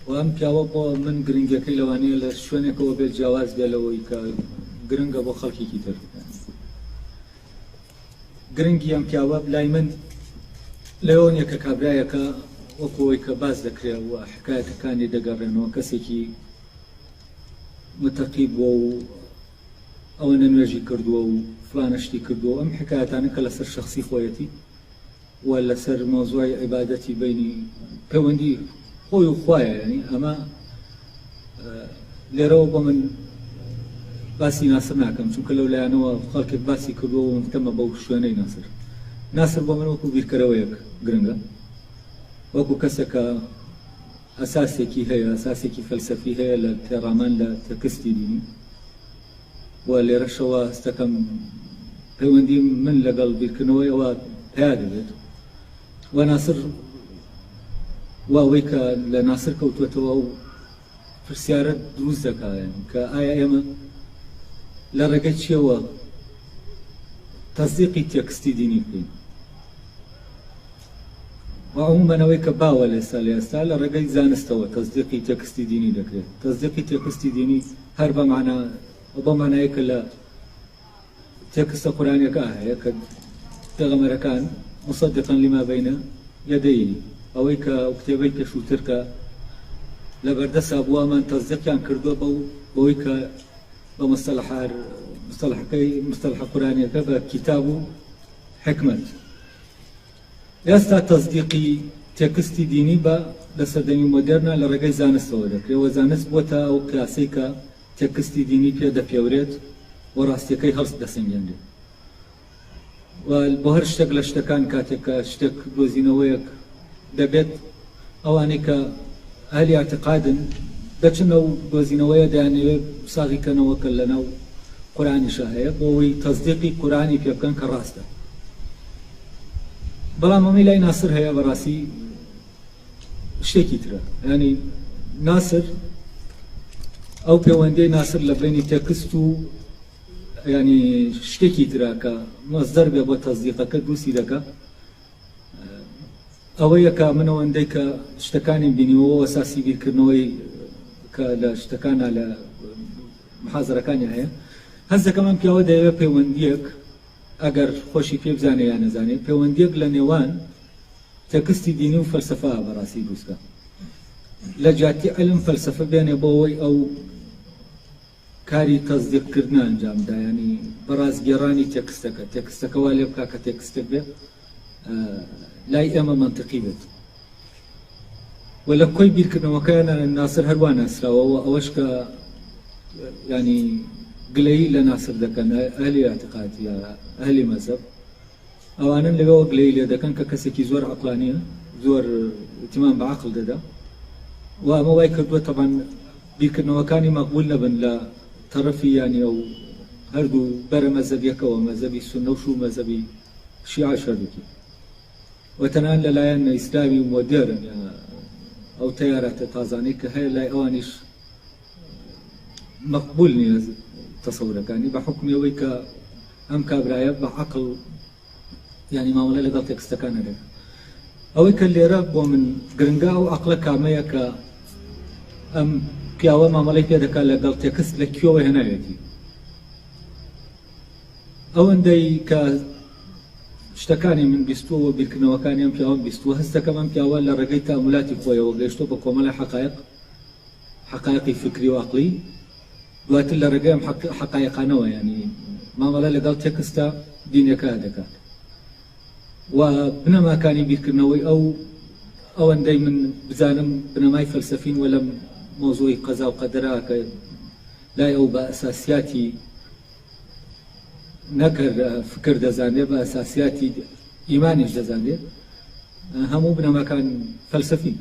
و ئەم پیاوە بۆ من گرنگەکەی لەوانەیە لە شوێنێکەوە بێت جیاواز بێ لەوەی کە گرنگە بۆ خەڵکێکی تر گرنگی ئەم پیاوە لای من لەوەنیە کە کابرایەکە وەکەوەی کە باز دەکرێت و حکایەتەکانی دەگەڕێنەوە کەسێکی متەقی بووە و ئەوەنە نوێژی کردووە و فلانە شتی کردووە ئەم حکایەتانە کە لەسەر شخصی خۆیەتی و لەسەر مۆزوعی عیبادەتی بینی پەیوەندی خۆی و خوایە ینی ئەمە لێرەوە بۆ من باسی ناسر ناکەم چونکە لەولایەنەوە خەڵکێک باسی کردووە و تەمە بەو شوێنەی ناسر بۆ من وەکو بیرکەرەوەیەک گرنگە وەکو کەسێکە ئەساسێکی هەیە ئەساسێکی فەلسەفی هەیە لە تێڕامان لە تەکستی دینی و لێرەشەوە هەستەکەم پەیوەندی من لەگەڵ بیرکردنەوەی ئەوە پیا دەبێت و ناسر واوەی کە لە ناسر کەوتوێتەوە و پرسیارە دروست دەکایەن کە ئایا ئێمە لە ڕێگەی چیەوە تەزدیقی تێکستی دینی بکەین و عمومەنەوەی کە باوە لێستا لە ئێستا لە ڕێگەی زانستەوە تەزدیقی تێکستی دینی دەکرێت تەزدیقی تێکستی دینی هەر بە معنایە کە لە تێکستە قورئانیەکە هەیە کە پێغەمبەرەکان مصدقا لما بين يديه ئەوەی کە کتێبەی پێشووتر کە لە بەردەسا بووەمان تەزدیقیان کردووە بەوەی کە بە مستەلح قورئانیەکە بە کتاب و حکمت ئێستا تەزدیقی تێکستی دینی بە لە سەردەمی مۆدێرنا لە ڕێگەی زانستەوە دەکرێت و زانست بۆتە ئەو کلاسەی کە تێکستی دینی پێ دەپێورێت و ڕاستیەکەی هەڵس دەسەنگێنرێت و بۆ هەر شتێک لە شتەکان کاتێکە شتێک دۆزینەوەیەک دەبێت ئەوانەی کە ئەهلی اعتقادن دەچنە و دۆزینەوەیە دەیانەوێت ساغیکەنەوە کە لەناو قورئانیشە هەیە بۆەوەی تەزدیقی قورئانی پێ بکەن کە ڕاستە بەڵام ئەمەی لای ناسر هەیە بەڕاستی شتێکی ترە ینی ناسر ئەو پەیوەندیەی ناسر لە بینی تێکست و ینی شتێکی ترە کە مەزدەر بێ بۆ تەزدیقەکە دووسی دەکە ئەوەیە کە من ئەوەندەی کە شتەکانی بینیەوە ئەساسی بیرکردنەوەی کە لە شتەکانە لە محازەرەکانی هەیە هەست دەکەم ئەم پیاوە دەیەوێت پەیوەندیەک ئەگەر خۆشی پێ بزانێ یان نەزانێت پەیوەندیەک لە نێوان تێکستی دینی و فەلسەفە بەڕاستی دروستکە لە جاتی علم فەلسەفە بێنێ بۆ ئەوەی ئەو کاری تەزدیقکردن ئەنجامدا ینی بەڕازگێڕانی تێکستەکە وا لێ بکا کە تێکستێک بێت لای ئێمە منطقی بێت و لە کۆی بیرکردنەوەکەیان ناسر هەروە ناسراوەوە ئەوەش کە ینی گلەیی لە ناسر دەکەن ئەهلی اعتقاد یا ئەهلی مەذهب ئەوانن لەوێەوە گلەیی لێ دەکەن کە کەسێکی زۆر عەقلانیە زۆر ئیتیمان بە عەقڵ دەدا و ئەمە وای کردووە تەبەن بیرکردنەوەکانی مەقبول نەبن لە تەرەفی یانی ئەو هەردوو بەرە مەذهبیەکەوە مەذهبی سونە و مەذهبی شیعە شەردووکی و تەنان لەلایەن ئیسلامی مۆدێرن ئەو تەیارەتە تازانەی کە هەیە لای ئەوانیش مەقبول نییە تەسەورەکانی بە حکمی ئەوەی کە ئەم کابرایە بە عەقڵ ینی مامەڵە لەگەڵ تێکستەکانە دێت ئەوەی کە لێرە بۆ من گرنگا و عەقڵە کامەیە کە ئەم پیاوە مامەڵەی پێ دەکات لەگەڵ تێکست لە کوێوە هێناوێتی ئەوەندەی کە شتەکانی من بیستووە بیرکردنەوەکانی ئەم پیاوە بیستووە هەستەکەم ئەم پیاوە لە ڕێگەی تەئەمولاتی خۆیەوە گەیشتۆ بە کۆمەڵی حەقایقی فکری و عەقڵی دواتر لە ڕێگەی ئەم حەقایقانەوە ینی مامەڵە لەگەڵ تێکستە دینەکە دەکات و بنەماکانی بیرکردنەوەی ئەوەندەی من بزانم بنەمای فەلسەفین و لەم مۆزوعی قەزا و قەدەرا کە لای ئەو بە ئەساسیاتی نەکرد فکر دەزانێت بە ئەساسیاتی ئیمانیش دەزانێت هەموو بنەماکان فەلسەفین